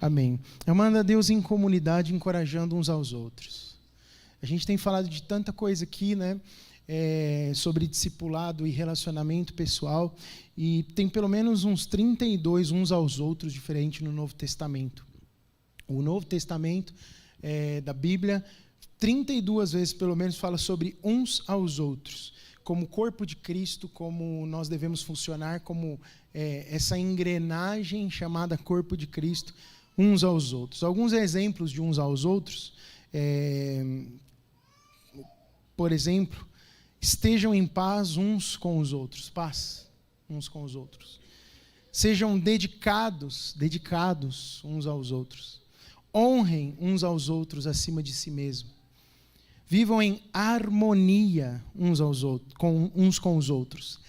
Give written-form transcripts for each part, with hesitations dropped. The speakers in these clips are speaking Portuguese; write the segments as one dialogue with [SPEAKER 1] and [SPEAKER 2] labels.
[SPEAKER 1] Amém. Amando a Deus em comunidade, encorajando uns aos outros. A gente tem falado de tanta coisa aqui, né? Sobre discipulado e relacionamento pessoal. E tem pelo menos uns 32 uns aos outros diferentes no Novo Testamento. O Novo Testamento da Bíblia, 32 vezes pelo menos, fala sobre uns aos outros. Como corpo de Cristo, como nós devemos funcionar, como essa engrenagem chamada corpo de Cristo, uns aos outros. Alguns exemplos de uns aos outros, por exemplo, estejam em paz uns com os outros, paz uns com os outros. Sejam dedicados uns aos outros. Honrem uns aos outros acima de si mesmo. Vivam em harmonia uns com os outros.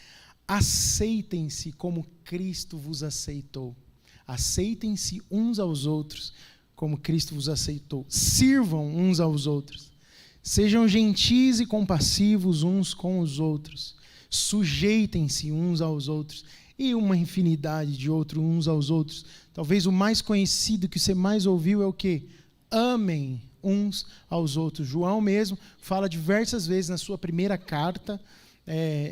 [SPEAKER 1] Aceitem-se como Cristo vos aceitou. Aceitem-se uns aos outros como Cristo vos aceitou. Sirvam uns aos outros. Sejam gentis e compassivos uns com os outros. Sujeitem-se uns aos outros. E uma infinidade de outros uns aos outros. Talvez o mais conhecido que você mais ouviu é o quê? Amem uns aos outros. João mesmo fala diversas vezes na sua primeira carta,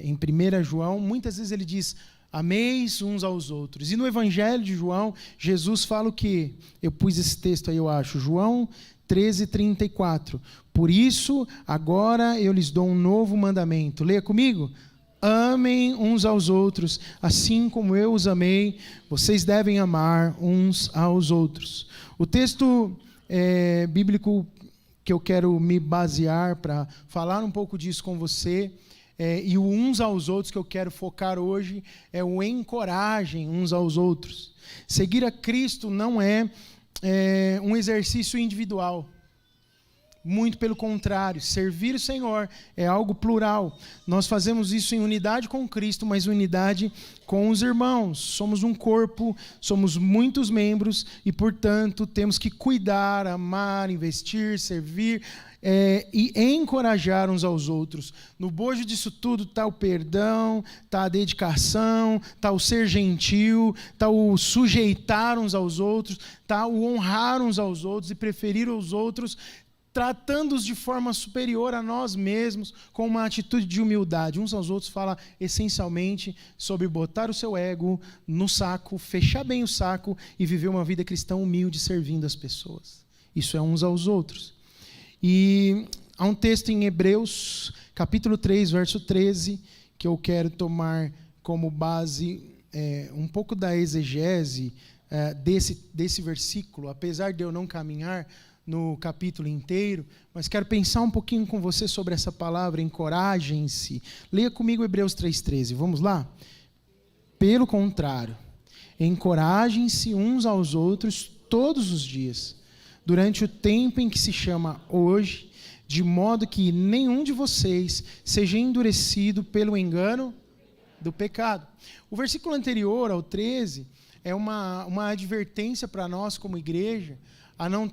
[SPEAKER 1] em 1 João, muitas vezes ele diz, ameis uns aos outros. E no Evangelho de João, Jesus fala o quê? Eu pus esse texto aí, eu acho, João 13:34. Por isso, agora eu lhes dou um novo mandamento. Leia comigo. Amem uns aos outros, assim como eu os amei, vocês devem amar uns aos outros. O texto bíblico que eu quero me basear para falar um pouco disso com você, e o uns aos outros que eu quero focar hoje, é o encorajem uns aos outros. Seguir a Cristo não é um exercício individual. Muito pelo contrário, servir o Senhor é algo plural. Nós fazemos isso em unidade com Cristo, mas unidade com os irmãos. Somos um corpo, somos muitos membros e, portanto, temos que cuidar, amar, investir, servir e encorajar uns aos outros. No bojo disso tudo está o perdão, está a dedicação, está o ser gentil, está o sujeitar uns aos outros, está o honrar uns aos outros e preferir os outros, tratando-os de forma superior a nós mesmos, com uma atitude de humildade. Uns aos outros fala essencialmente sobre botar o seu ego no saco, fechar bem o saco e viver uma vida cristã humilde, servindo as pessoas. Isso é uns aos outros. E há um texto em Hebreus, capítulo 3, verso 13, que eu quero tomar como base um pouco da exegese desse versículo, apesar de eu não caminhar no capítulo inteiro, mas quero pensar um pouquinho com você sobre essa palavra, encorajem-se. Leia comigo Hebreus 3,13, vamos lá? Pelo contrário, encorajem-se uns aos outros todos os dias, durante o tempo em que se chama hoje, de modo que nenhum de vocês seja endurecido pelo engano do pecado. O versículo anterior ao 13 é uma advertência para nós como igreja, a não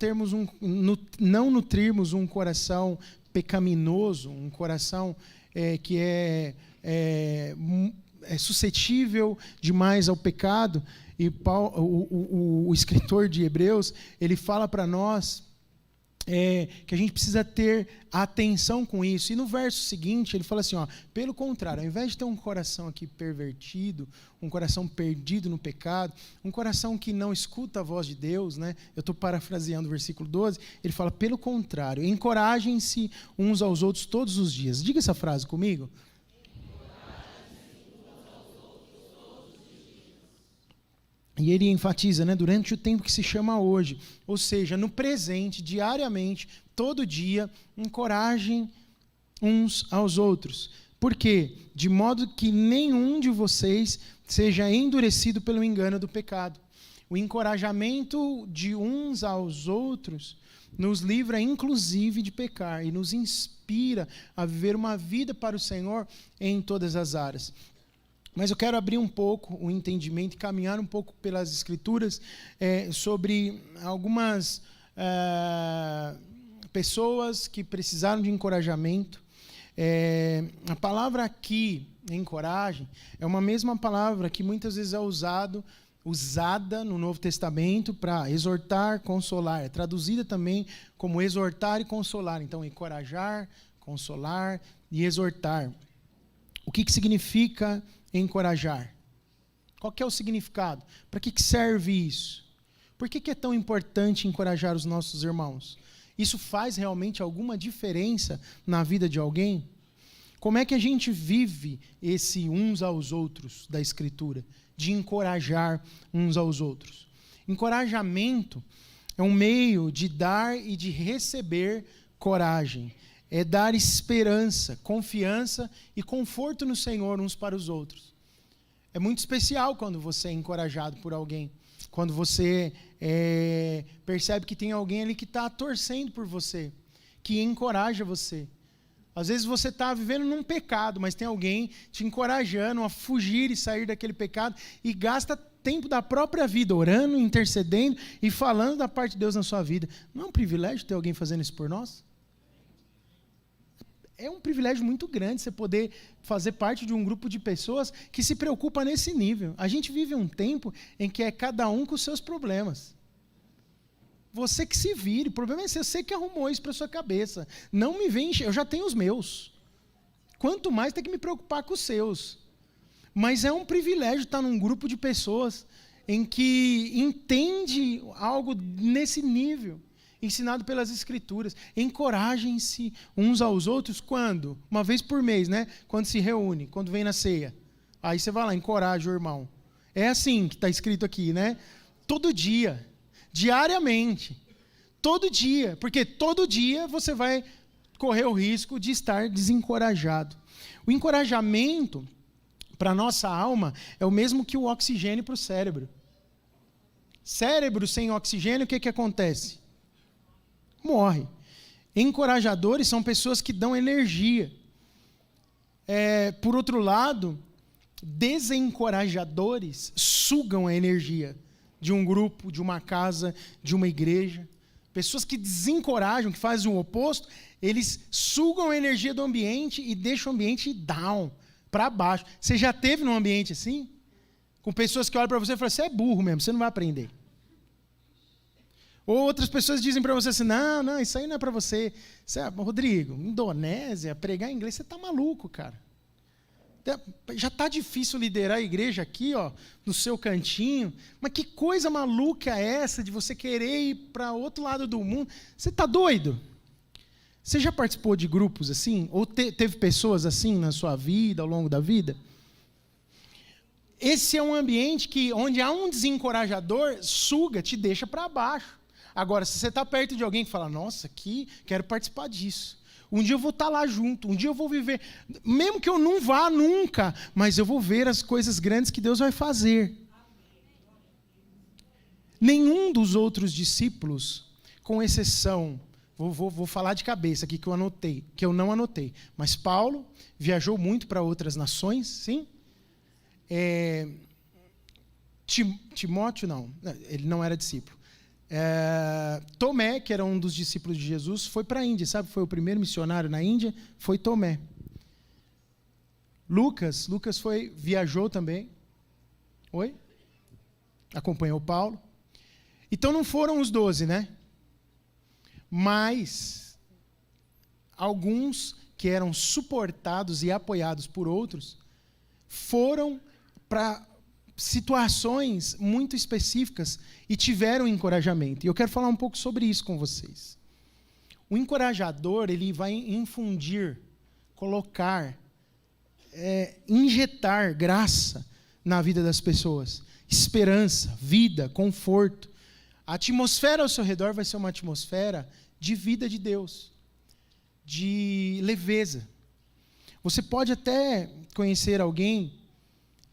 [SPEAKER 1] nutrirmos um coração pecaminoso, um coração que é suscetível demais ao pecado. E o escritor de Hebreus, ele fala para nós que a gente precisa ter atenção com isso. E no verso seguinte, ele fala assim, pelo contrário, ao invés de ter um coração aqui pervertido, um coração perdido no pecado, um coração que não escuta a voz de Deus, né? Eu estou parafraseando o versículo 12, ele fala, pelo contrário, encorajem-se uns aos outros todos os dias. Diga essa frase comigo. E ele enfatiza, né, durante o tempo que se chama hoje, ou seja, no presente, diariamente, todo dia, encorajem uns aos outros. Por quê? De modo que nenhum de vocês seja endurecido pelo engano do pecado. O encorajamento de uns aos outros nos livra, inclusive, de pecar e nos inspira a viver uma vida para o Senhor em todas as áreas. Mas eu quero abrir um pouco o entendimento e caminhar um pouco pelas Escrituras sobre algumas pessoas que precisaram de encorajamento. A palavra aqui, encoragem, é uma mesma palavra que muitas vezes é usado usada no Novo Testamento para exortar, consolar. É traduzida também como exortar e consolar. Então, encorajar, consolar e exortar. O que significa encorajar? Qual que é o significado? Para que serve isso? Por que é tão importante encorajar os nossos irmãos? Isso faz realmente alguma diferença na vida de alguém? Como é que a gente vive esse uns aos outros da Escritura? De encorajar uns aos outros. Encorajamento é um meio de dar e de receber coragem. É dar esperança, confiança e conforto no Senhor uns para os outros. É muito especial quando você é encorajado por alguém. Quando você percebe que tem alguém ali que está torcendo por você, que encoraja você. Às vezes você está vivendo num pecado, mas tem alguém te encorajando a fugir e sair daquele pecado e gasta tempo da própria vida orando, intercedendo e falando da parte de Deus na sua vida. Não é um privilégio ter alguém fazendo isso por nós? É um privilégio muito grande você poder fazer parte de um grupo de pessoas que se preocupa nesse nível. A gente vive um tempo em que é cada um com os seus problemas. Você que se vire, o problema é você que arrumou isso para sua cabeça. Não me vem encher, eu já tenho os meus. Quanto mais ter que me preocupar com os seus. Mas é um privilégio estar num grupo de pessoas em que entende algo nesse nível. Ensinado pelas Escrituras. Encorajem-se uns aos outros quando? Uma vez por mês, né? Quando se reúne, quando vem na ceia. Aí você vai lá, encoraja o irmão. É assim que está escrito aqui, né? Todo dia, diariamente, todo dia. Porque todo dia você vai correr o risco de estar desencorajado. O encorajamento para a nossa alma é o mesmo que o oxigênio para o cérebro. Cérebro sem oxigênio, o que acontece? Morre. Encorajadores são pessoas que dão energia. Por outro lado, desencorajadores sugam a energia de um grupo, de uma casa, de uma igreja. Pessoas que desencorajam, que fazem o oposto, eles sugam a energia do ambiente e deixam o ambiente down, para baixo. Você já teve num ambiente assim? Com pessoas que olham para você e falam, você é burro mesmo, você não vai aprender. Ou outras pessoas dizem para você assim, não, isso aí não é para você. Rodrigo, Indonésia, pregar inglês, você está maluco, cara. Já está difícil liderar a igreja aqui, ó, no seu cantinho. Mas que coisa maluca é essa de você querer ir para outro lado do mundo? Você está doido? Você já participou de grupos assim? Ou teve pessoas assim na sua vida, ao longo da vida? Esse é um ambiente onde há um desencorajador, suga, te deixa para baixo. Agora, se você está perto de alguém que fala, nossa, aqui, quero participar disso. Um dia eu vou estar lá junto, um dia eu vou viver, mesmo que eu não vá nunca, mas eu vou ver as coisas grandes que Deus vai fazer. Nenhum dos outros discípulos, com exceção, vou falar de cabeça aqui que eu não anotei, mas Paulo viajou muito para outras nações, sim? Timóteo não, ele não era discípulo. Tomé, que era um dos discípulos de Jesus, foi para a Índia, sabe? Foi o primeiro missionário na Índia, foi Tomé. Lucas viajou também. Oi? Acompanhou Paulo. Então não foram os 12, né? Mas alguns que eram suportados e apoiados por outros foram para situações muito específicas e tiveram encorajamento. E eu quero falar um pouco sobre isso com vocês. O encorajador, ele vai infundir, colocar, injetar graça na vida das pessoas. Esperança, vida, conforto. A atmosfera ao seu redor vai ser uma atmosfera de vida de Deus, de leveza. Você pode até conhecer alguém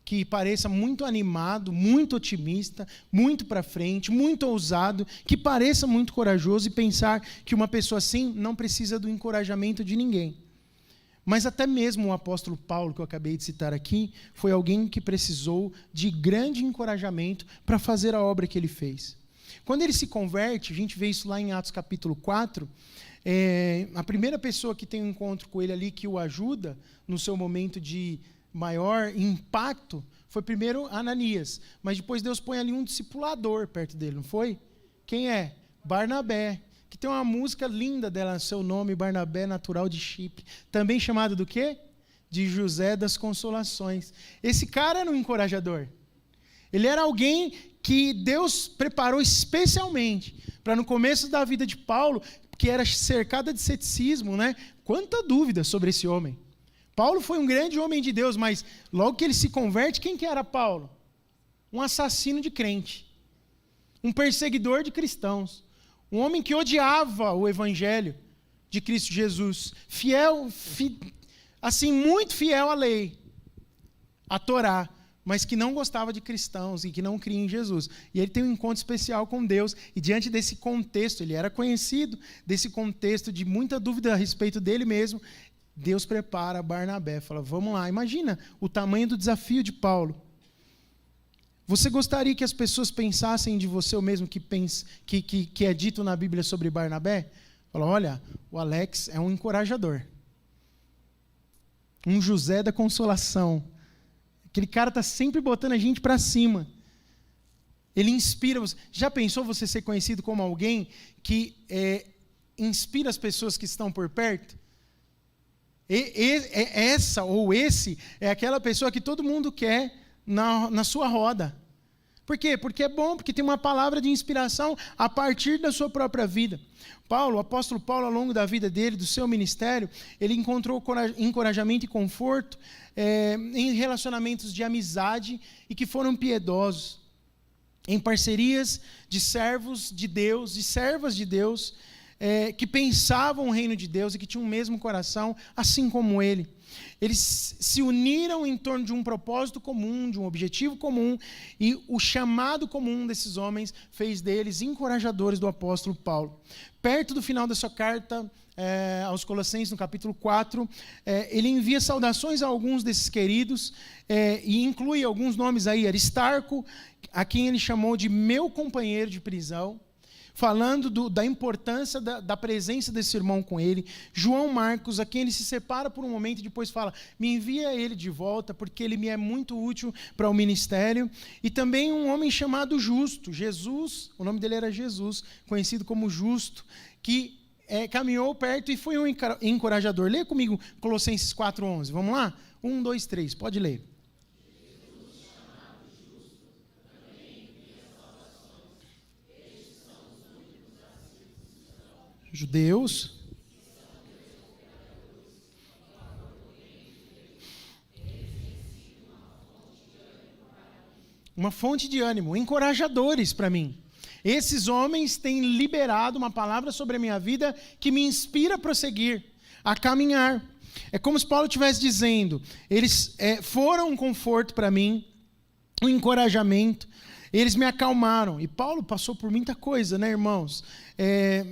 [SPEAKER 1] que pareça muito animado, muito otimista, muito para frente, muito ousado, que pareça muito corajoso e pensar que uma pessoa assim não precisa do encorajamento de ninguém. Mas até mesmo o apóstolo Paulo, que eu acabei de citar aqui, foi alguém que precisou de grande encorajamento para fazer a obra que ele fez. Quando ele se converte, a gente vê isso lá em Atos capítulo 4, a primeira pessoa que tem um encontro com ele ali, que o ajuda no seu momento de maior impacto, Foi primeiro Ananias, mas depois Deus põe ali um discipulador perto dele, não foi? Quem é? Barnabé, que tem uma música linda dela, seu nome, Barnabé, natural de Chipre, também chamado do quê? De José das Consolações. Esse cara era um encorajador. Ele era alguém que Deus preparou especialmente para no começo da vida de Paulo, que era cercada de ceticismo, né? Quanta dúvida sobre esse homem. Paulo foi um grande homem de Deus, mas logo que ele se converte, quem que era Paulo? Um assassino de crente, um perseguidor de cristãos, um homem que odiava o evangelho de Cristo Jesus, assim, muito fiel à lei, à Torá, mas que não gostava de cristãos e que não cria em Jesus. E ele tem um encontro especial com Deus, e diante desse contexto, ele era conhecido desse contexto de muita dúvida a respeito dele mesmo, Deus prepara Barnabé, fala, vamos lá, imagina o tamanho do desafio de Paulo. Você gostaria que as pessoas pensassem de você o mesmo que é dito na Bíblia sobre Barnabé? Fala, olha, o Alex é um encorajador, um José da consolação. Aquele cara está sempre botando a gente para cima. Ele inspira você. Já pensou você ser conhecido como alguém que inspira as pessoas que estão por perto? Essa ou esse é aquela pessoa que todo mundo quer na sua roda. Por quê? Porque é bom, porque tem uma palavra de inspiração a partir da sua própria vida. Paulo, o apóstolo Paulo, ao longo da vida dele, do seu ministério, ele encontrou encorajamento e conforto em relacionamentos de amizade e que foram piedosos, em parcerias de servos de Deus, de servas de Deus, que pensavam o reino de Deus e que tinham o mesmo coração, assim como ele. Eles se uniram em torno de um propósito comum, de um objetivo comum, e o chamado comum desses homens fez deles encorajadores do apóstolo Paulo. Perto do final da sua carta aos Colossenses, no capítulo 4, ele envia saudações a alguns desses queridos, e inclui alguns nomes aí, Aristarco, a quem ele chamou de meu companheiro de prisão, falando da importância da presença desse irmão com ele. João Marcos, a quem ele se separa por um momento e depois fala, me envia ele de volta, porque ele me é muito útil para o ministério. E também um homem chamado Justo, Jesus, o nome dele era Jesus, conhecido como Justo, que caminhou perto e foi um encorajador. Leia comigo Colossenses 4:11, vamos lá? 1, 2, 3, pode ler. Judeus, uma fonte de ânimo, encorajadores para mim. Esses homens têm liberado uma palavra sobre a minha vida que me inspira a prosseguir, a caminhar. É como se Paulo estivesse dizendo, eles foram um conforto para mim, um encorajamento. Eles me acalmaram. E Paulo passou por muita coisa, né, irmãos?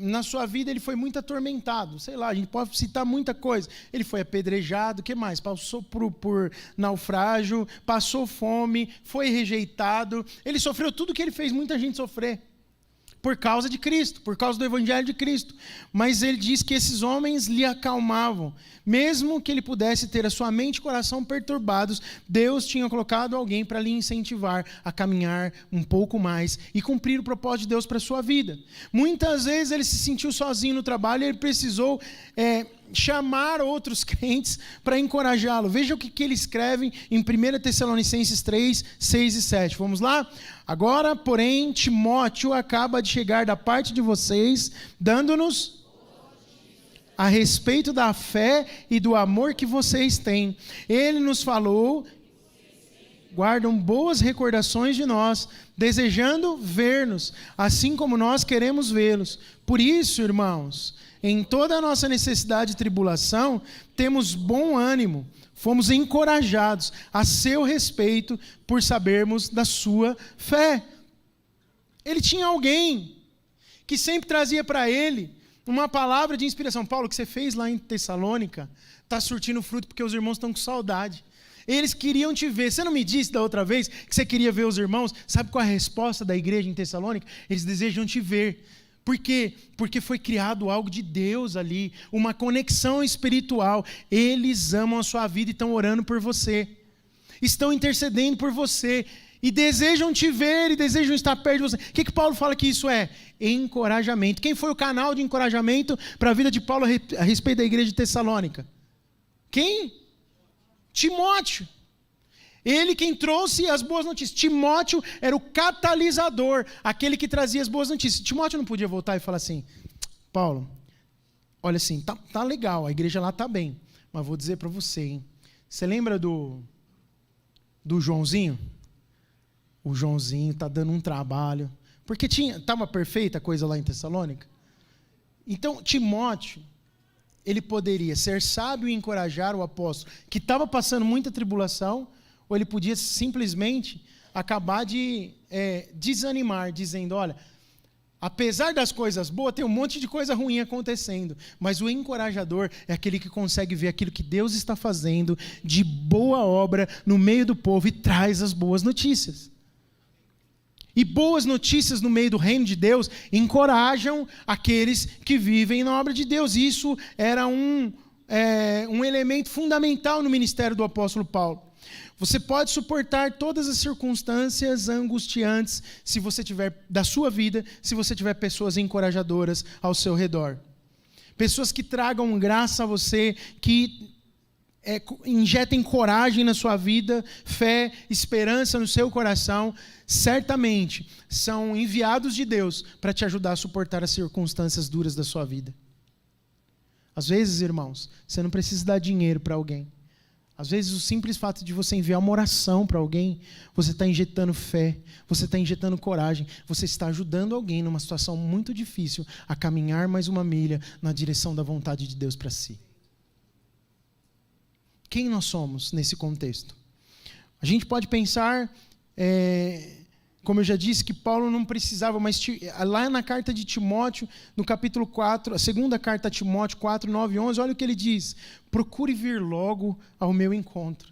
[SPEAKER 1] Na sua vida ele foi muito atormentado. Sei lá, a gente pode citar muita coisa. Ele foi apedrejado, o que mais? Passou por naufrágio, passou fome, foi rejeitado. Ele sofreu tudo que ele fez muita gente sofrer. Por causa de Cristo, por causa do Evangelho de Cristo. Mas ele diz que esses homens lhe acalmavam. Mesmo que ele pudesse ter a sua mente e coração perturbados, Deus tinha colocado alguém para lhe incentivar a caminhar um pouco mais e cumprir o propósito de Deus para a sua vida. Muitas vezes ele se sentiu sozinho no trabalho e ele precisou chamar outros crentes para encorajá-lo. Veja o que ele escreve em 1 Tessalonicenses 3, 6 e 7. Vamos lá? Agora, porém, Timóteo acaba de chegar da parte de vocês, dando-nos a respeito da fé e do amor que vocês têm. Ele nos falou, guardam boas recordações de nós, desejando ver-nos, assim como nós queremos vê-los. Por isso, irmãos, em toda a nossa necessidade e tribulação, temos bom ânimo, fomos encorajados a seu respeito por sabermos da sua fé. Ele tinha alguém que sempre trazia para ele uma palavra de inspiração. Paulo, o que você fez lá em Tessalônica está surtindo fruto porque os irmãos estão com saudade. Eles queriam te ver. Você não me disse da outra vez que você queria ver os irmãos? Sabe qual é a resposta da igreja em Tessalônica? Eles desejam te ver. Por quê? Porque foi criado algo de Deus ali, uma conexão espiritual. Eles amam a sua vida e estão orando por você. estão intercedendo por você e desejam te ver e desejam estar perto de você. O que Paulo fala que isso é? Encorajamento. Quem foi o canal de encorajamento para a vida de Paulo a respeito da igreja de Tessalônica? Quem? Timóteo. Ele quem trouxe as boas notícias. Timóteo era o catalisador, aquele que trazia as boas notícias. Timóteo não podia voltar e falar assim: Paulo, olha assim, tá legal, a igreja lá tá bem, mas vou dizer para você, hein? Você lembra do Joãozinho? O Joãozinho está dando um trabalho. Porque estava perfeita a coisa lá em Tessalônica. Então, Timóteo, ele poderia ser sábio e encorajar o apóstolo, que estava passando muita tribulação, ou ele podia simplesmente acabar de desanimar, dizendo: olha, apesar das coisas boas, tem um monte de coisa ruim acontecendo, mas o encorajador é aquele que consegue ver aquilo que Deus está fazendo de boa obra no meio do povo e traz as boas notícias. E boas notícias no meio do reino de Deus encorajam aqueles que vivem na obra de Deus. Isso era um elemento fundamental no ministério do apóstolo Paulo. Você pode suportar todas as circunstâncias angustiantes se você tiver da sua vida, se você tiver pessoas encorajadoras ao seu redor. Pessoas que tragam graça a você, que injetem coragem na sua vida, fé, esperança no seu coração, certamente são enviados de Deus para te ajudar a suportar as circunstâncias duras da sua vida. Às vezes, irmãos, você não precisa dar dinheiro para alguém. Às vezes, o simples fato de você enviar uma oração para alguém, você está injetando fé, você está injetando coragem, você está ajudando alguém numa situação muito difícil a caminhar mais uma milha na direção da vontade de Deus para si. Quem nós somos nesse contexto? A gente pode pensar, como eu já disse, que Paulo não precisava, mas lá na carta de Timóteo, no capítulo 4, a segunda carta a Timóteo 4, 9 e 11, olha o que ele diz: procure vir logo ao meu encontro.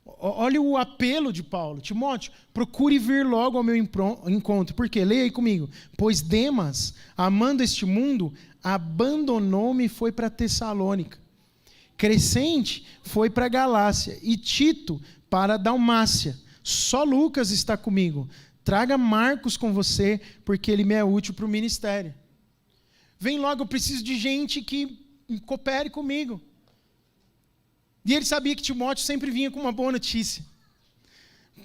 [SPEAKER 1] Olha o apelo de Paulo: Timóteo, procure vir logo ao meu encontro. Por quê? Leia aí comigo. Pois Demas, amando este mundo, abandonou-me e foi para Tessalônica. Crescente foi para Galácia e Tito para a Dalmácia. Só Lucas está comigo. Traga Marcos com você, porque ele me é útil para o ministério. Vem logo, eu preciso de gente que coopere comigo. E ele sabia que Timóteo sempre vinha com uma boa notícia.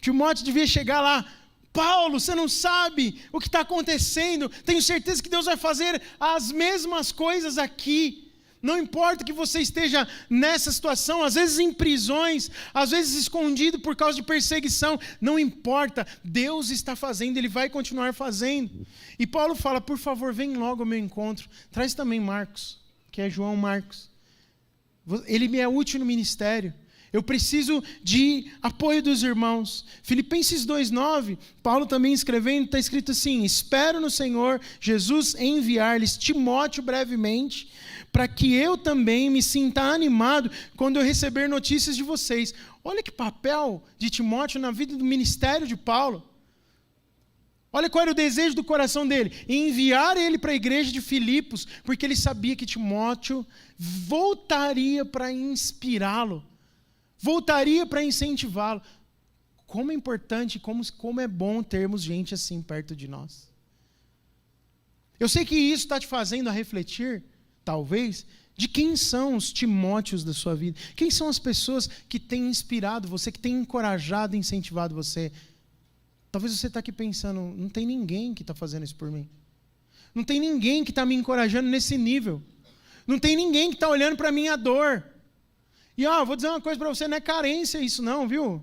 [SPEAKER 1] Timóteo devia chegar lá: Paulo, você não sabe o que está acontecendo, tenho certeza que Deus vai fazer as mesmas coisas aqui. Não importa que você esteja nessa situação, às vezes em prisões, às vezes escondido por causa de perseguição, não importa, Deus está fazendo, Ele vai continuar fazendo. E Paulo fala: por favor, vem logo ao meu encontro. Traz também Marcos, que é João Marcos. Ele me é útil no ministério. Eu preciso de apoio dos irmãos. Filipenses 2,9, Paulo também escrevendo, está escrito assim: espero no Senhor Jesus enviar-lhes Timóteo brevemente, para que eu também me sinta animado quando eu receber notícias de vocês. Olha que papel de Timóteo na vida do ministério de Paulo. Olha qual era o desejo do coração dele: enviar ele para a igreja de Filipos, porque ele sabia que Timóteo voltaria para inspirá-lo, voltaria para incentivá-lo. Como é importante, como é bom termos gente assim perto de nós. Eu sei que isso está te fazendo a refletir, talvez, de quem são os Timóteos da sua vida. Quem são as pessoas que têm inspirado você, que têm encorajado e incentivado você. Talvez você está aqui pensando: não tem ninguém que está fazendo isso por mim. Não tem ninguém que está me encorajando nesse nível. Não tem ninguém que está olhando para a minha dor. E vou dizer uma coisa para você: não é carência isso não, viu?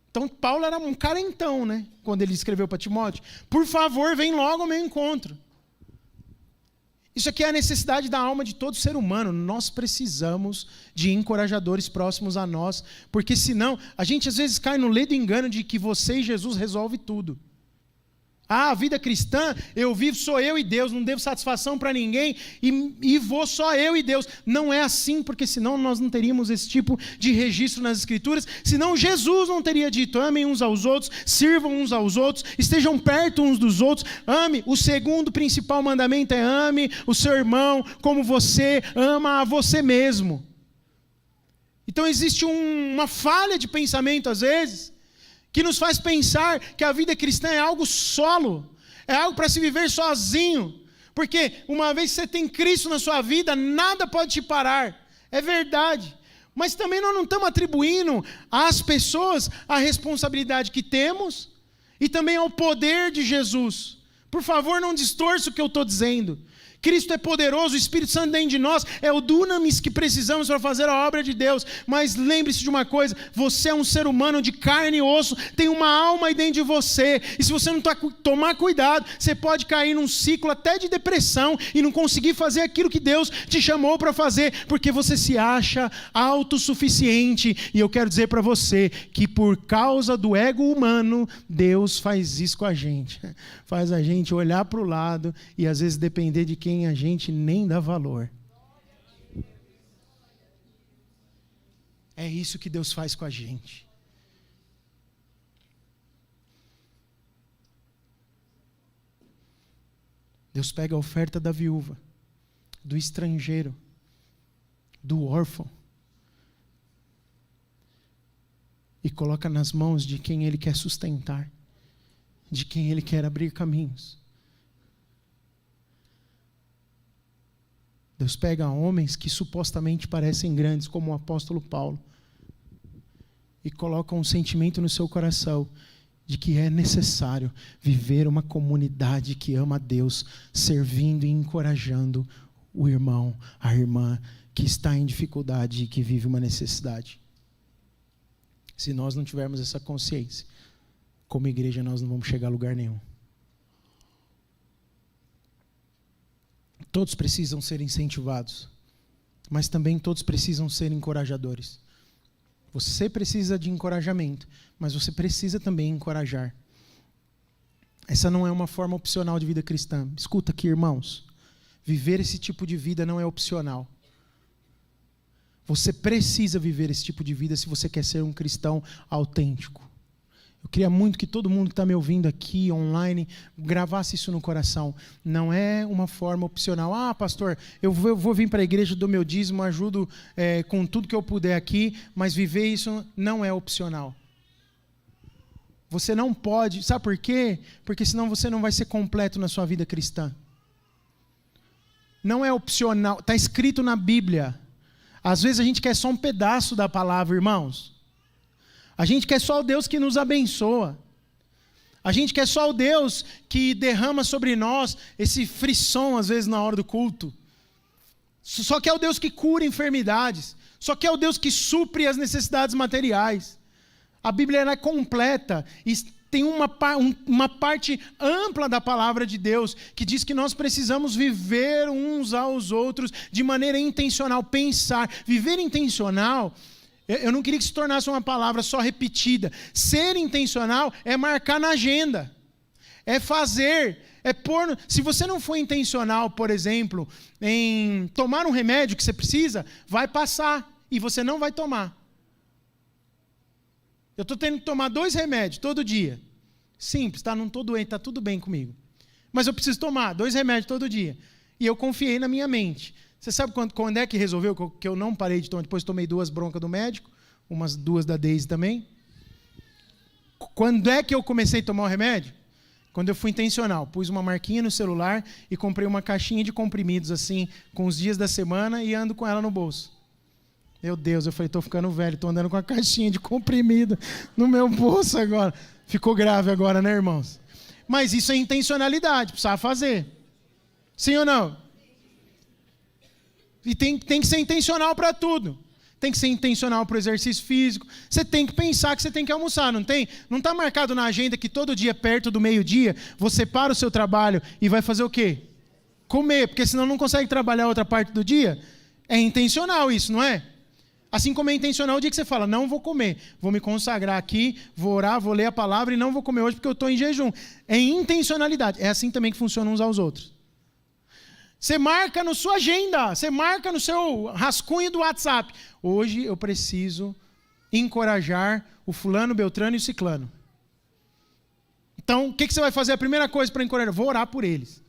[SPEAKER 1] Então Paulo era um carentão, né? Quando ele escreveu para Timóteo: por favor, vem logo ao meu encontro. Isso aqui é a necessidade da alma de todo ser humano. Nós precisamos de encorajadores próximos a nós, porque senão a gente às vezes cai no ledo engano de que você e Jesus resolve tudo. A vida cristã, eu vivo, sou eu e Deus, não devo satisfação para ninguém e vou só eu e Deus. Não é assim, porque senão nós não teríamos esse tipo de registro nas Escrituras, senão Jesus não teria dito: amem uns aos outros, sirvam uns aos outros, estejam perto uns dos outros, ame. O segundo principal mandamento é: ame o seu irmão como você ama a você mesmo. Então existe uma falha de pensamento, às vezes, que nos faz pensar que a vida cristã é algo solo, é algo para se viver sozinho. Porque uma vez que você tem Cristo na sua vida, nada pode te parar. É verdade. Mas também nós não estamos atribuindo às pessoas a responsabilidade que temos e também ao poder de Jesus. Por favor, não distorça o que eu estou dizendo. Cristo é poderoso, o Espírito Santo dentro de nós é o dunamis que precisamos para fazer a obra de Deus. Mas lembre-se de uma coisa, você é um ser humano de carne e osso, tem uma alma aí dentro de você, e se você não tomar cuidado, você pode cair num ciclo até de depressão e não conseguir fazer aquilo que Deus te chamou para fazer, porque você se acha autossuficiente. E eu quero dizer para você que por causa do ego humano, Deus faz isso com a gente, faz a gente olhar para o lado e às vezes depender de quem a gente nem dá valor. É isso que Deus faz com a gente. Deus pega a oferta da viúva, do estrangeiro, do órfão, e coloca nas mãos de quem Ele quer sustentar, de quem Ele quer abrir caminhos. Deus pega homens que supostamente parecem grandes, como o apóstolo Paulo, e coloca um sentimento no seu coração de que é necessário viver uma comunidade que ama a Deus, servindo e encorajando o irmão, a irmã que está em dificuldade e que vive uma necessidade. Se nós não tivermos essa consciência, como igreja nós não vamos chegar a lugar nenhum. Todos precisam ser incentivados, mas também todos precisam ser encorajadores. Você precisa de encorajamento, mas você precisa também encorajar. Essa não é uma forma opcional de vida cristã. Escuta aqui, irmãos. Viver esse tipo de vida não é opcional. Você precisa viver esse tipo de vida se você quer ser um cristão autêntico. Eu queria muito que todo mundo que está me ouvindo aqui, online, gravasse isso no coração. Não é uma forma opcional. Ah, pastor, eu vou vir para a igreja, dou meu dízimo, ajudo com tudo que eu puder aqui, mas viver isso não é opcional. Você não pode, sabe por quê? Porque senão você não vai ser completo na sua vida cristã. Não é opcional, está escrito na Bíblia. Às vezes a gente quer só um pedaço da palavra, irmãos. A gente quer só o Deus que nos abençoa. A gente quer só o Deus que derrama sobre nós esse frisson, às vezes, na hora do culto. Só que é o Deus que cura enfermidades. Só que é o Deus que supre as necessidades materiais. A Bíblia é completa e tem uma parte ampla da palavra de Deus que diz que nós precisamos viver uns aos outros de maneira intencional, pensar. Viver intencional, eu não queria que se tornasse uma palavra só repetida. Ser intencional é marcar na agenda, é fazer, é pôr. Se você não for intencional, por exemplo, em tomar um remédio que você precisa, vai passar e você não vai tomar. Eu estou tendo que tomar 2 remédios todo dia. Simples, tá? Não estou doente, está tudo bem comigo. Mas eu preciso tomar 2 remédios todo dia. E eu confiei na minha mente. Você sabe quando é que resolveu que eu não parei de tomar? Depois tomei 2 broncas do médico, umas 2 da Daisy também. Quando é que eu comecei a tomar o remédio? Quando eu fui intencional. Pus uma marquinha no celular e comprei uma caixinha de comprimidos, assim, com os dias da semana e ando com ela no bolso. Meu Deus, eu falei, estou ficando velho, estou andando com a caixinha de comprimido no meu bolso agora. Ficou grave agora, né, irmãos? Mas isso é intencionalidade, precisava fazer. Sim ou não? E tem que ser intencional para tudo. Tem que ser intencional para o exercício físico. Você tem que pensar que você tem que almoçar, não tem? Não está marcado na agenda que todo dia, perto do meio-dia, você para o seu trabalho e vai fazer o quê? Comer, porque senão não consegue trabalhar outra parte do dia. É intencional isso, não é? Assim como é intencional o dia que você fala, não vou comer, vou me consagrar aqui, vou orar, vou ler a palavra e não vou comer hoje porque eu estou em jejum. É intencionalidade. É assim também que funcionam uns aos outros. Você marca na sua agenda, você marca no seu rascunho do WhatsApp. Hoje eu preciso encorajar o fulano, beltrano e o ciclano. Então, o que você vai fazer? A primeira coisa para encorajar? Vou orar por eles.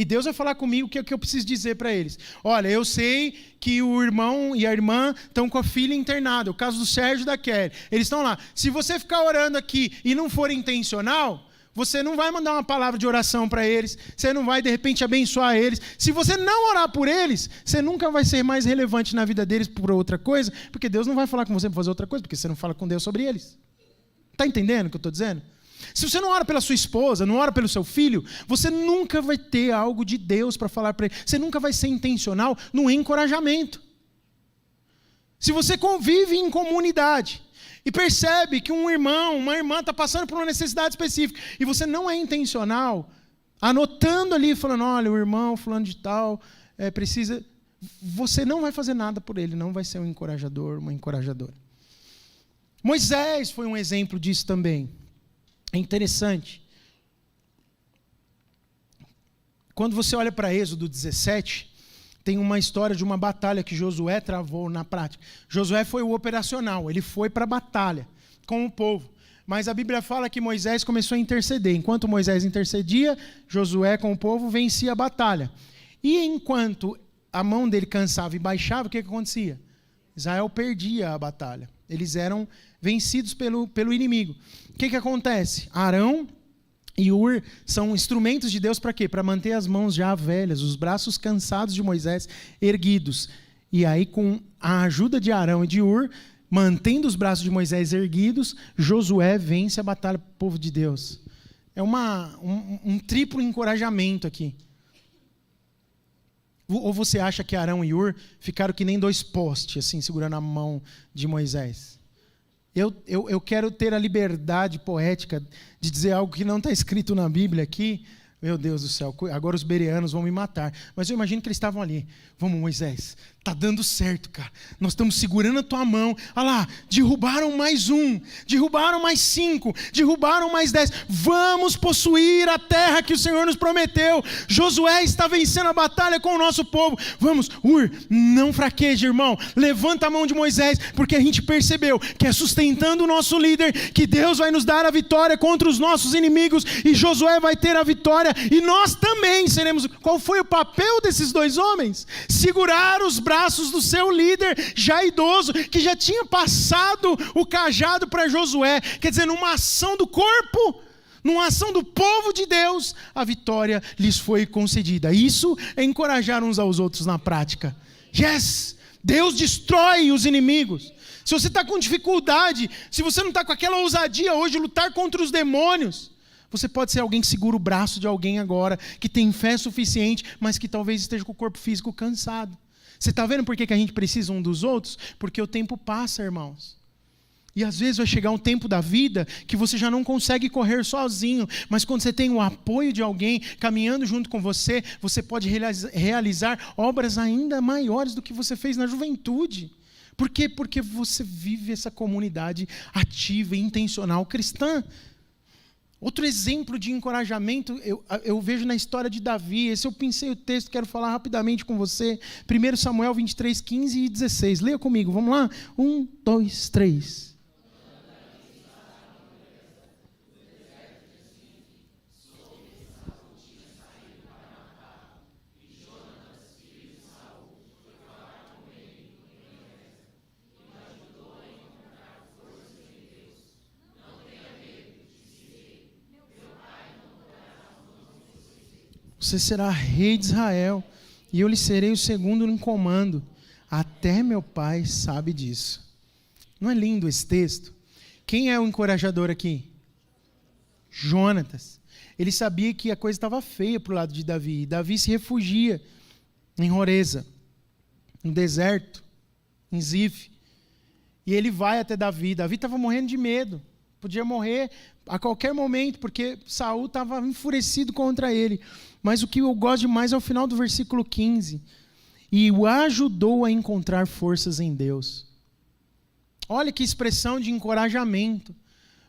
[SPEAKER 1] E Deus vai falar comigo o que é que eu preciso dizer para eles. Olha, eu sei que o irmão e a irmã estão com a filha internada, o caso do Sérgio e da Kelly. Eles estão lá. Se você ficar orando aqui e não for intencional, você não vai mandar uma palavra de oração para eles, você não vai, de repente, abençoar eles. Se você não orar por eles, você nunca vai ser mais relevante na vida deles por outra coisa, porque Deus não vai falar com você para fazer outra coisa, porque você não fala com Deus sobre eles. Está entendendo o que eu estou dizendo? Se você não ora pela sua esposa, não ora pelo seu filho, você nunca vai ter algo de Deus para falar para ele. Você nunca vai ser intencional no encorajamento. Se você convive em comunidade e percebe que um irmão, uma irmã está passando por uma necessidade específica e você não é intencional, anotando ali, falando, olha, o irmão fulano de tal precisa... Você não vai fazer nada por ele, não vai ser um encorajador, uma encorajadora. Moisés foi um exemplo disso também. É interessante. Quando você olha para Êxodo 17, tem uma história de uma batalha que Josué travou na prática. Josué foi o operacional, ele foi para a batalha com o povo. Mas a Bíblia fala que Moisés começou a interceder. Enquanto Moisés intercedia, Josué com o povo vencia a batalha. E enquanto a mão dele cansava e baixava, o que acontecia? Israel perdia a batalha. Eles eram vencidos pelo inimigo. O que acontece? Arão e Ur são instrumentos de Deus para quê? Para manter as mãos já velhas, os braços cansados de Moisés erguidos. E aí, com a ajuda de Arão e de Ur, mantendo os braços de Moisés erguidos, Josué vence a batalha para o povo de Deus. É um triplo encorajamento aqui. Ou você acha que Arão e Ur ficaram que nem dois postes, assim, segurando a mão de Moisés? Eu quero ter a liberdade poética de dizer algo que não está escrito na Bíblia aqui. Meu Deus do céu, agora os bereanos vão me matar. Mas eu imagino que eles estavam ali. Vamos, Moisés, está dando certo, cara. Nós estamos segurando a tua mão. Olha lá, derrubaram mais 1, derrubaram mais 5, derrubaram mais 10. Vamos possuir a terra que o Senhor nos prometeu. Josué está vencendo a batalha com o nosso povo. Vamos, Ur, não fraqueje, irmão. Levanta a mão de Moisés, porque a gente percebeu que é sustentando o nosso líder que Deus vai nos dar a vitória contra os nossos inimigos. E Josué vai ter a vitória. E nós também seremos. Qual foi o papel desses dois homens? Segurar os braços do seu líder já idoso, que já tinha passado o cajado para Josué. Quer dizer, numa ação do corpo, numa ação do povo de Deus, a vitória lhes foi concedida. Isso é encorajar uns aos outros na prática. Yes! Deus destrói os inimigos. Se você está com dificuldade, se você não está com aquela ousadia hoje de lutar contra os demônios, você pode ser alguém que segura o braço de alguém agora, que tem fé suficiente, mas que talvez esteja com o corpo físico cansado. Você está vendo por que a gente precisa um dos outros? Porque o tempo passa, irmãos. E às vezes vai chegar um tempo da vida que você já não consegue correr sozinho, mas quando você tem o apoio de alguém caminhando junto com você, você pode realizar obras ainda maiores do que você fez na juventude. Por quê? Porque você vive essa comunidade ativa e intencional cristã. Outro exemplo de encorajamento eu vejo na história de Davi. Esse eu pensei o texto, quero falar rapidamente com você. 1 Samuel 23, 15 e 16. Leia comigo, vamos lá? 1, 2, 3. Você será rei de Israel, e eu lhe serei o segundo em comando. Até meu pai sabe disso. Não é lindo esse texto? Quem é o encorajador aqui? Jonatas. Ele sabia que a coisa estava feia para o lado de Davi. E Davi se refugia em Horeza, no deserto, em Zif. E ele vai até Davi. Davi estava morrendo de medo. Podia morrer a qualquer momento, porque Saul estava enfurecido contra ele. Mas o que eu gosto demais é o final do versículo 15. E o ajudou a encontrar forças em Deus. Olha que expressão de encorajamento.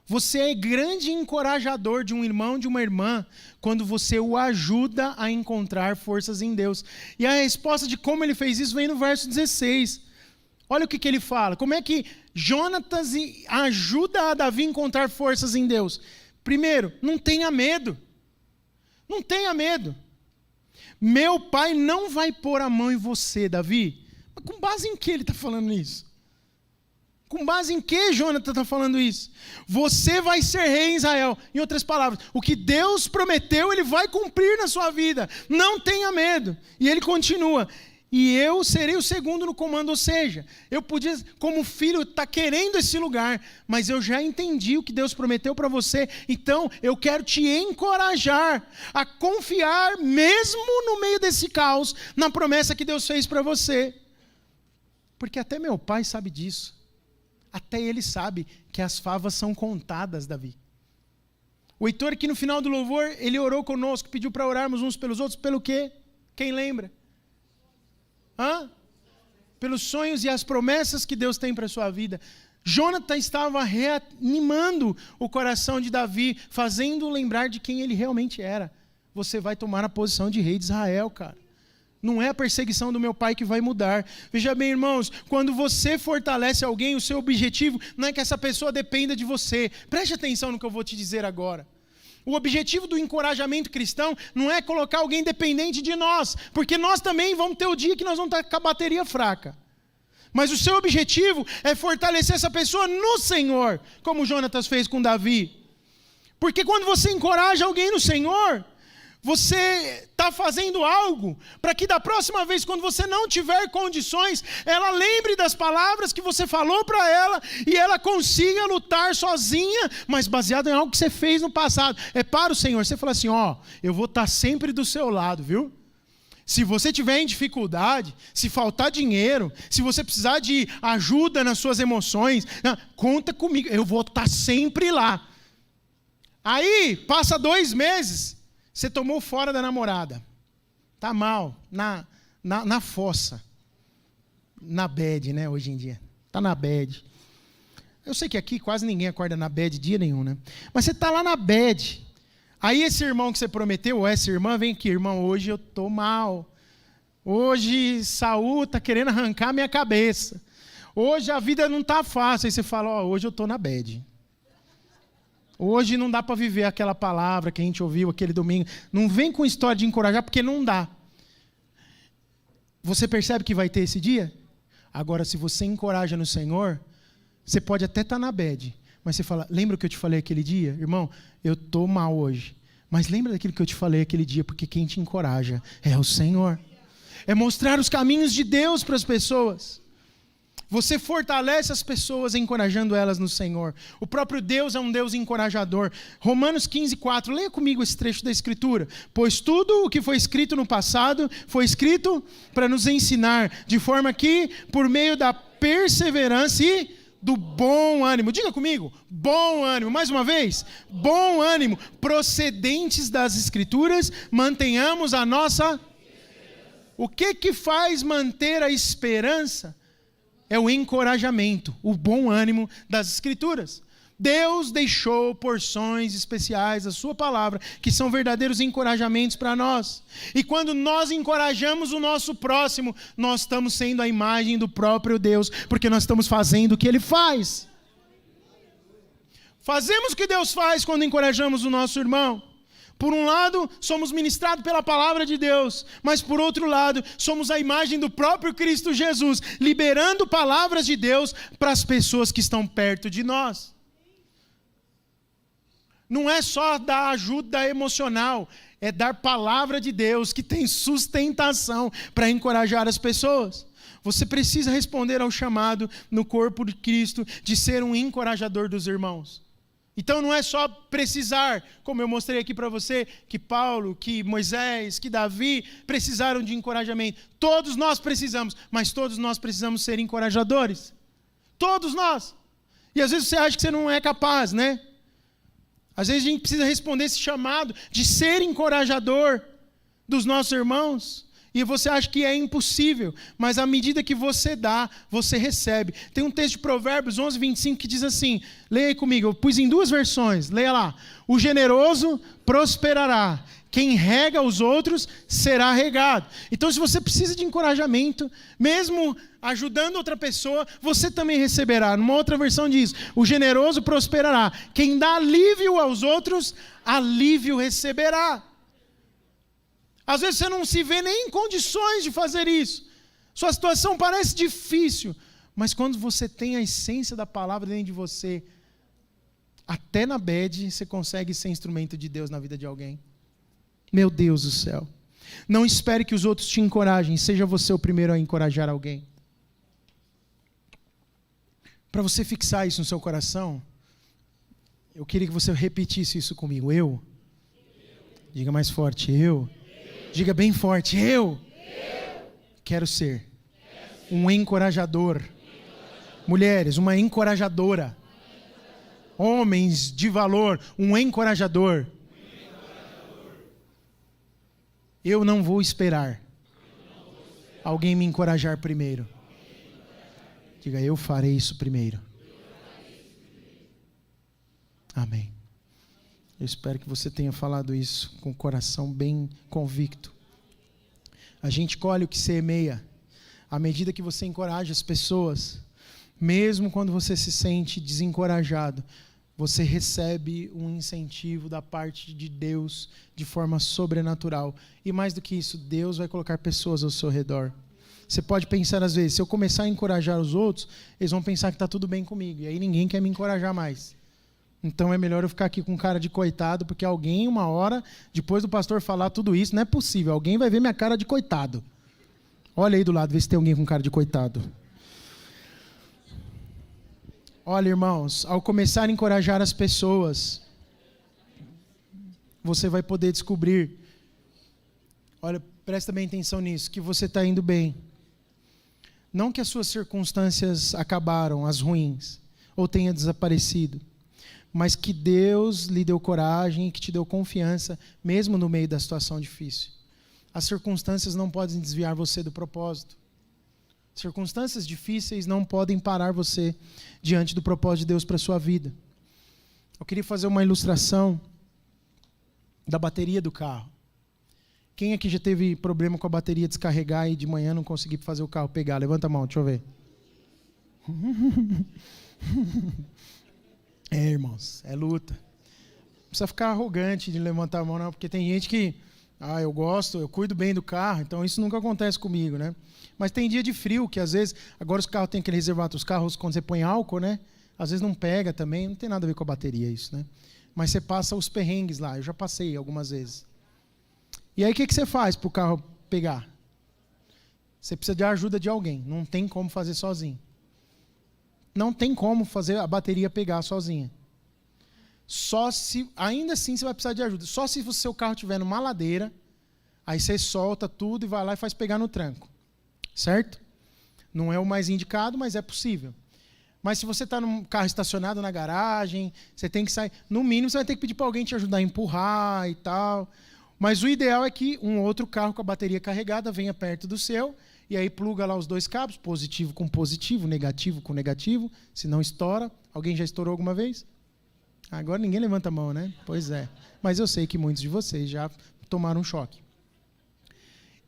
[SPEAKER 1] Você é grande encorajador de um irmão, de uma irmã, quando você o ajuda a encontrar forças em Deus. E a resposta de como ele fez isso vem no verso 16. Olha o que ele fala. Como é que Jonatas ajuda a Davi a encontrar forças em Deus? Primeiro, não tenha medo. Não tenha medo. meu pai não vai pôr a mão em você, Davi. Mas com base em que ele está falando isso? Com base em que Jonathan está falando isso? Você vai ser rei em Israel. Em outras palavras, o que Deus prometeu, Ele vai cumprir na sua vida. Não tenha medo. E ele continua. E eu serei o segundo no comando, ou seja, eu podia, como filho, estar querendo esse lugar, mas eu já entendi o que Deus prometeu para você, então eu quero te encorajar a confiar, mesmo no meio desse caos, na promessa que Deus fez para você. Porque até meu pai sabe disso. Até ele sabe que as favas são contadas, Davi. O Heitor aqui no final do louvor, ele orou conosco, pediu para orarmos uns pelos outros, pelo quê? Quem lembra? Pelos sonhos e as promessas que Deus tem para a sua vida. Jonathan estava reanimando o coração de Davi, fazendo-o lembrar de quem ele realmente era. Você vai tomar a posição de rei de Israel, cara. Não é a perseguição do meu pai que vai mudar. Veja bem, irmãos, quando você fortalece alguém, o seu objetivo não é que essa pessoa dependa de você. Preste atenção no que eu vou te dizer agora. O objetivo do encorajamento cristão não é colocar alguém dependente de nós, porque nós também vamos ter o dia que nós vamos estar com a bateria fraca. Mas o seu objetivo é fortalecer essa pessoa no Senhor, como Jonatas fez com Davi. Porque quando você encoraja alguém no Senhor, você está fazendo algo para que da próxima vez, quando você não tiver condições, ela lembre das palavras que você falou para ela e ela consiga lutar sozinha, mas baseado em algo que você fez no passado. É para o Senhor. Você fala assim, eu vou estar sempre do seu lado, viu? Se você tiver em dificuldade, se faltar dinheiro, se você precisar de ajuda nas suas emoções, conta comigo, eu vou estar sempre lá. Aí, passa 2 meses... Você tomou fora da namorada. Tá mal. Na fossa. Na bad, né, hoje em dia. Tá na bad. Eu sei que aqui quase ninguém acorda na bad dia nenhum, né? Mas você tá lá na bad. Aí esse irmão que você prometeu, ou essa irmã, vem aqui, irmão, hoje eu tô mal. Hoje Saul tá querendo arrancar minha cabeça. Hoje a vida não tá fácil. Aí você fala, hoje eu tô na bad. Hoje não dá para viver aquela palavra que a gente ouviu aquele domingo. Não vem com história de encorajar, porque não dá. Você percebe que vai ter esse dia? Agora, se você encoraja no Senhor, você pode até estar na bad, mas você fala, lembra o que eu te falei aquele dia? Irmão, eu estou mal hoje. Mas lembra daquilo que eu te falei aquele dia, porque quem te encoraja é o Senhor. É mostrar os caminhos de Deus para as pessoas. Você fortalece as pessoas encorajando elas no Senhor. O próprio Deus é um Deus encorajador. Romanos 15:4. Leia comigo esse trecho da Escritura. Pois tudo o que foi escrito no passado foi escrito para nos ensinar, de forma que, por meio da perseverança e do bom ânimo. Diga comigo, bom ânimo. Mais uma vez, bom ânimo. Procedentes das Escrituras, mantenhamos a nossa... O que faz manter a esperança? É o encorajamento, o bom ânimo das Escrituras. Deus deixou porções especiais da sua palavra, que são verdadeiros encorajamentos para nós. E quando nós encorajamos o nosso próximo, nós estamos sendo a imagem do próprio Deus, porque nós estamos fazendo o que Ele faz. Fazemos o que Deus faz quando encorajamos o nosso irmão. Por um lado, somos ministrados pela palavra de Deus, mas por outro lado, somos a imagem do próprio Cristo Jesus, liberando palavras de Deus para as pessoas que estão perto de nós. Não é só dar ajuda emocional, é dar palavra de Deus que tem sustentação para encorajar as pessoas. Você precisa responder ao chamado no corpo de Cristo de ser um encorajador dos irmãos. Então não é só precisar, como eu mostrei aqui para você, que Paulo, que Moisés, que Davi precisaram de encorajamento. Todos nós precisamos, mas todos nós precisamos ser encorajadores. Todos nós. E às vezes você acha que você não é capaz, né? Às vezes a gente precisa responder esse chamado de ser encorajador dos nossos irmãos. E você acha que é impossível, mas à medida que você dá, você recebe. Tem um texto de Provérbios 11:25 que diz assim, leia aí comigo, eu pus em 2 versões, leia lá. O generoso prosperará, quem rega os outros será regado. Então se você precisa de encorajamento, mesmo ajudando outra pessoa, você também receberá. Numa outra versão diz, o generoso prosperará, quem dá alívio aos outros, alívio receberá. Às vezes você não se vê nem em condições de fazer isso. Sua situação parece difícil, mas quando você tem a essência da palavra dentro de você, até na bad você consegue ser instrumento de Deus na vida de alguém. Meu Deus do céu. Não espere que os outros te encorajem, seja você o primeiro a encorajar alguém. Para você fixar isso no seu coração, eu queria que você repetisse isso comigo. Eu. Diga mais forte. Eu. Diga bem forte. Eu. Quero ser um encorajador. Mulheres, uma encorajadora. Homens de valor, um encorajador. Eu não vou esperar alguém me encorajar primeiro. Diga, eu farei isso primeiro. Amém. Eu espero que você tenha falado isso com o coração bem convicto. A gente colhe o que semeia. À medida que você encoraja as pessoas, mesmo quando você se sente desencorajado, você recebe um incentivo da parte de Deus de forma sobrenatural. E mais do que isso, Deus vai colocar pessoas ao seu redor. Você pode pensar às vezes, se eu começar a encorajar os outros, eles vão pensar que está tudo bem comigo. E aí ninguém quer me encorajar mais. Então é melhor eu ficar aqui com cara de coitado, porque alguém, uma hora, depois do pastor falar tudo isso, não é possível. Alguém vai ver minha cara de coitado. Olha aí do lado, vê se tem alguém com cara de coitado. Olha, irmãos, ao começar a encorajar as pessoas, você vai poder descobrir, olha, presta bem atenção nisso, que você está indo bem. Não que as suas circunstâncias acabaram, as ruins, ou tenha desaparecido, mas que Deus lhe deu coragem e que te deu confiança, mesmo no meio da situação difícil. As circunstâncias não podem desviar você do propósito. Circunstâncias difíceis não podem parar você diante do propósito de Deus para a sua vida. Eu queria fazer uma ilustração da bateria do carro. Quem aqui já teve problema com a bateria descarregar e de manhã não conseguir fazer o carro pegar? Levanta a mão, deixa eu ver. Irmãos, é luta. Não precisa ficar arrogante de levantar a mão, não, porque tem gente que, eu gosto, eu cuido bem do carro, então isso nunca acontece comigo, né? Mas tem dia de frio, que às vezes, agora os carros têm aquele reservatório, os carros quando você põe álcool, né? Às vezes não pega também, não tem nada a ver com a bateria isso, né? Mas você passa os perrengues lá, eu já passei algumas vezes. E aí o que você faz para o carro pegar? Você precisa de ajuda de alguém, não tem como fazer sozinho. Não tem como fazer a bateria pegar sozinha. Só se, ainda assim você vai precisar de ajuda. Só se o seu carro estiver numa ladeira, aí você solta tudo e vai lá e faz pegar no tranco. Certo? Não é o mais indicado, mas é possível. Mas se você está num carro estacionado na garagem, você tem que sair. No mínimo, você vai ter que pedir para alguém te ajudar a empurrar e tal. Mas o ideal é que um outro carro com a bateria carregada venha perto do seu e aí pluga lá os dois cabos, positivo com positivo, negativo com negativo, se não estoura. Alguém já estourou alguma vez? Agora ninguém levanta a mão, né? Pois é. Mas eu sei que muitos de vocês já tomaram um choque.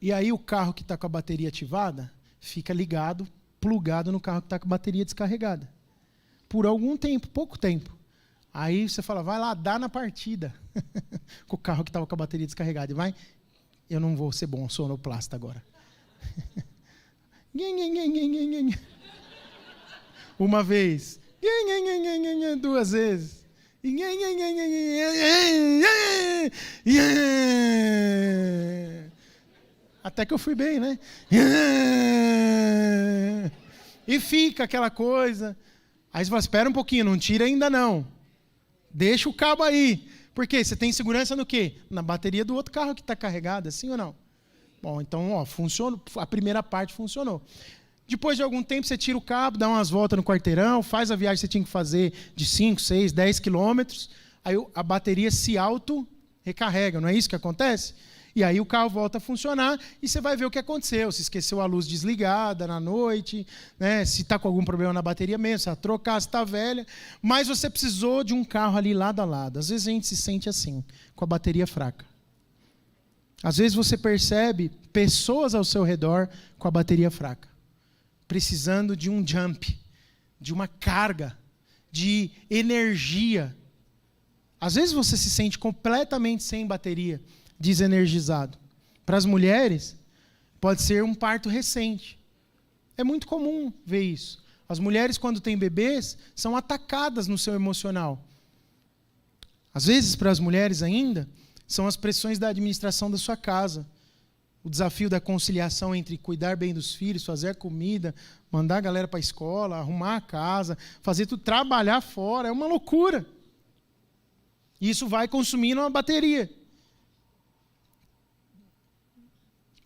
[SPEAKER 1] E aí o carro que está com a bateria ativada fica ligado, plugado no carro que está com a bateria descarregada. Por algum tempo, pouco tempo. Aí você fala, vai lá, dá na partida. Com o carro que estava com a bateria descarregada. E vai, eu não vou ser bom sonoplasta agora. Uma vez. 2 vezes. Até que eu fui bem, né? E fica aquela coisa. Aí você fala, espera um pouquinho, não tira ainda não. Deixa o cabo aí. Por quê? Você tem segurança no quê? Na bateria do outro carro que está carregada, sim ou não? Bom, então, funcionou. A primeira parte funcionou. Depois de algum tempo, você tira o cabo, dá umas voltas no quarteirão, faz a viagem que você tinha que fazer de 5, 6, 10 quilômetros. Aí a bateria se auto-recarrega, não é isso que acontece? E aí o carro volta a funcionar e você vai ver o que aconteceu. Se esqueceu a luz desligada na noite, né? Se está com algum problema na bateria mesmo, se ela trocar, se está velha. Mas você precisou de um carro ali lado a lado. Às vezes a gente se sente assim, com a bateria fraca. Às vezes você percebe pessoas ao seu redor com a bateria fraca, precisando de um jump, de uma carga, de energia. Às vezes você se sente completamente sem bateria, desenergizado. Para as mulheres, pode ser um parto recente. É muito comum ver isso. As mulheres, quando têm bebês, são atacadas no seu emocional. Às vezes, para as mulheres ainda, são as pressões da administração da sua casa. O desafio da conciliação entre cuidar bem dos filhos, fazer a comida, mandar a galera para a escola, arrumar a casa, fazer tudo, trabalhar fora. É uma loucura. E isso vai consumindo uma bateria.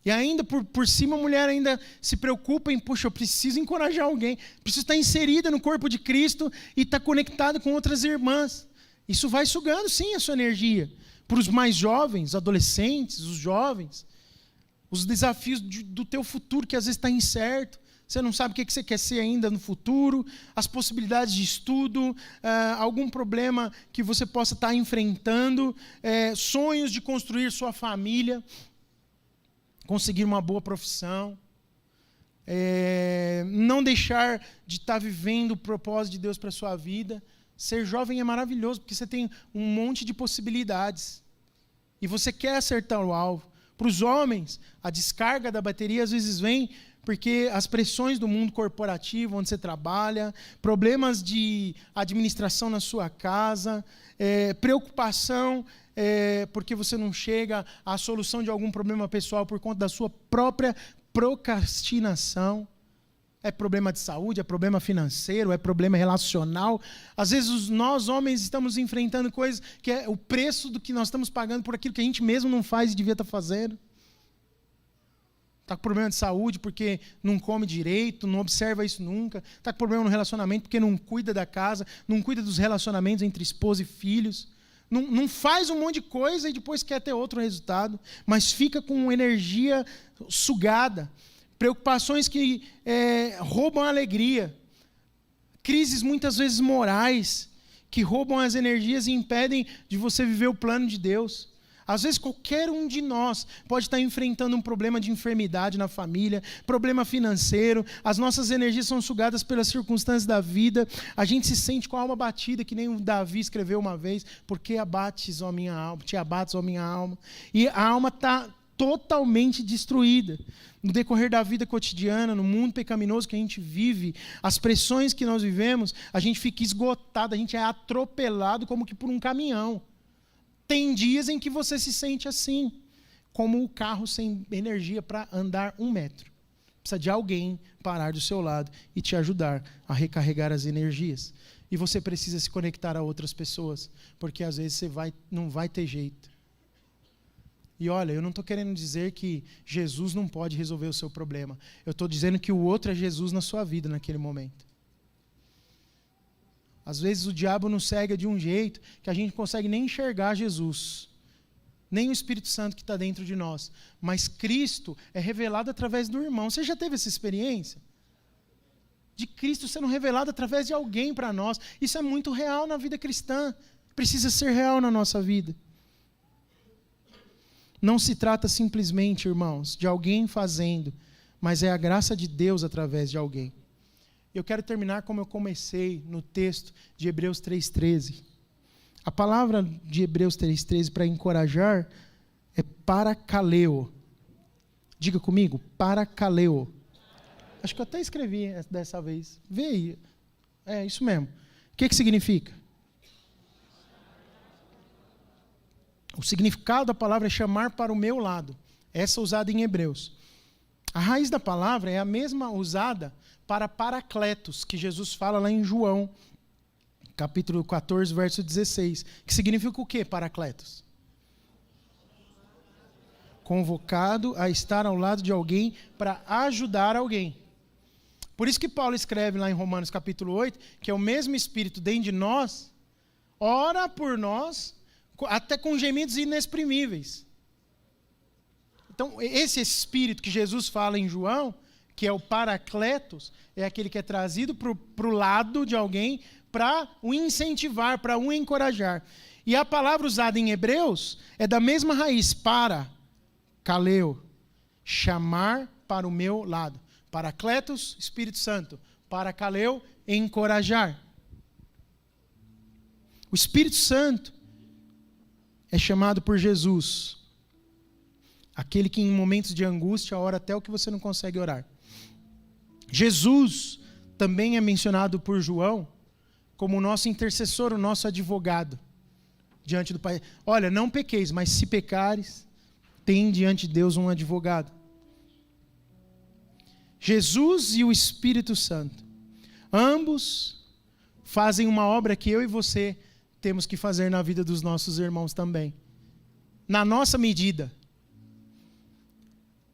[SPEAKER 1] E ainda, por cima, a mulher ainda se preocupa em, puxa, eu preciso encorajar alguém, preciso estar inserida no corpo de Cristo e estar conectada com outras irmãs. Isso vai sugando, sim, a sua energia. Para os mais jovens, adolescentes, os jovens, os desafios do teu futuro, que às vezes está incerto, você não sabe o que você quer ser ainda no futuro, as possibilidades de estudo, algum problema que você possa estar enfrentando, sonhos de construir sua família, conseguir uma boa profissão, não deixar de estar vivendo o propósito de Deus para a sua vida. Ser jovem é maravilhoso, porque você tem um monte de possibilidades. E você quer acertar o alvo. Para os homens, a descarga da bateria às vezes vem porque as pressões do mundo corporativo, onde você trabalha, problemas de administração na sua casa, preocupação porque você não chega à solução de algum problema pessoal por conta da sua própria procrastinação. É problema de saúde, é problema financeiro, é problema relacional. Às vezes nós, homens, estamos enfrentando coisas que é o preço do que nós estamos pagando por aquilo que a gente mesmo não faz e devia estar fazendo. Está com problema de saúde porque não come direito, não observa isso nunca. Está com problema no relacionamento porque não cuida da casa, não cuida dos relacionamentos entre esposa e filhos. Não faz um monte de coisa e depois quer ter outro resultado, mas fica com energia sugada. Preocupações que roubam a alegria. Crises muitas vezes morais, que roubam as energias e impedem de você viver o plano de Deus. Às vezes qualquer um de nós pode estar enfrentando um problema de enfermidade na família, problema financeiro, as nossas energias são sugadas pelas circunstâncias da vida, a gente se sente com a alma batida, que nem o Davi escreveu uma vez, porque abates, ó minha alma, te abates, ó minha alma. E a alma está totalmente destruída. No decorrer da vida cotidiana, no mundo pecaminoso que a gente vive, as pressões que nós vivemos, a gente fica esgotado, a gente é atropelado como que por um caminhão. Tem dias em que você se sente assim, como o carro sem energia para andar 1 metro. Precisa de alguém parar do seu lado e te ajudar a recarregar as energias. E você precisa se conectar a outras pessoas, porque às vezes você não vai ter jeito. E olha, eu não estou querendo dizer que Jesus não pode resolver o seu problema. Eu estou dizendo que o outro é Jesus na sua vida naquele momento. Às vezes o diabo nos cega de um jeito que a gente não consegue nem enxergar Jesus, nem o Espírito Santo que está dentro de nós. Mas Cristo é revelado através do irmão. Você já teve essa experiência? De Cristo sendo revelado através de alguém para nós. Isso é muito real na vida cristã. Precisa ser real na nossa vida. Não se trata simplesmente, irmãos, de alguém fazendo, mas é a graça de Deus através de alguém. Eu quero terminar como eu comecei no texto de Hebreus 3,13. A palavra de Hebreus 3,13 para encorajar é parakaleo. Diga comigo, parakaleo. Acho que eu até escrevi dessa vez. Vê aí. É isso mesmo. O que significa? O significado da palavra é chamar para o meu lado. Essa é usada em Hebreus. A raiz da palavra é a mesma usada para paracletos, que Jesus fala lá em João, capítulo 14, verso 16. Que significa o quê, paracletos? Convocado a estar ao lado de alguém para ajudar alguém. Por isso que Paulo escreve lá em Romanos capítulo 8, que é o mesmo Espírito dentro de nós, ora por nós, até com gemidos inexprimíveis. Então, esse Espírito que Jesus fala em João, que é o Paracletos, é aquele que é trazido para o lado de alguém para o incentivar, para o encorajar. E a palavra usada em Hebreus é da mesma raiz, para, kaleo, chamar para o meu lado. Paracletos, Espírito Santo. Parakaleo, encorajar. O Espírito Santo é chamado por Jesus Aquele que em momentos de angústia ora até o que você não consegue orar. Jesus também é mencionado por João como o nosso intercessor, o nosso advogado diante do Pai. Olha, não pequeis, mas se pecares, tem diante de Deus um advogado. Jesus e o Espírito Santo, ambos fazem uma obra que eu e você temos que fazer na vida dos nossos irmãos também. Na nossa medida.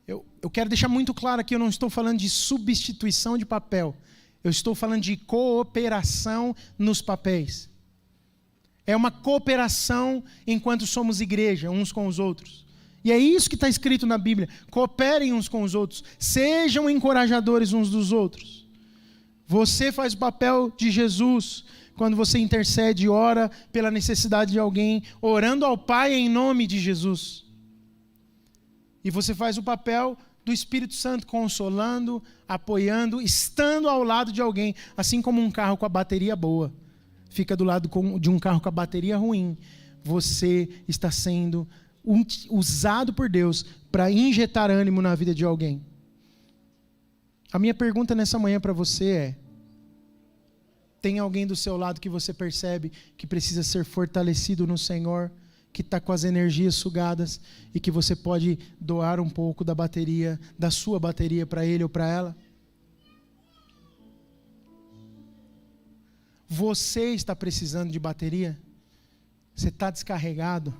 [SPEAKER 1] Eu quero deixar muito claro aqui, eu não estou falando de substituição de papel. Eu estou falando de cooperação nos papéis. É uma cooperação enquanto somos igreja, uns com os outros. E é isso que está escrito na Bíblia. Cooperem uns com os outros. Sejam encorajadores uns dos outros. Você faz o papel de Jesus quando você intercede e ora pela necessidade de alguém, orando ao Pai em nome de Jesus. E você faz o papel do Espírito Santo, consolando, apoiando, estando ao lado de alguém, assim como um carro com a bateria boa fica do lado de um carro com a bateria ruim. Você está sendo usado por Deus para injetar ânimo na vida de alguém. A minha pergunta nessa manhã para você é: tem alguém do seu lado que você percebe que precisa ser fortalecido no Senhor, que está com as energias sugadas e que você pode doar um pouco da bateria, da sua bateria para ele ou para ela? Você está precisando de bateria? Você está descarregado?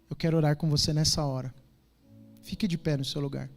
[SPEAKER 1] Eu quero orar com você nessa hora. Fique de pé no seu lugar.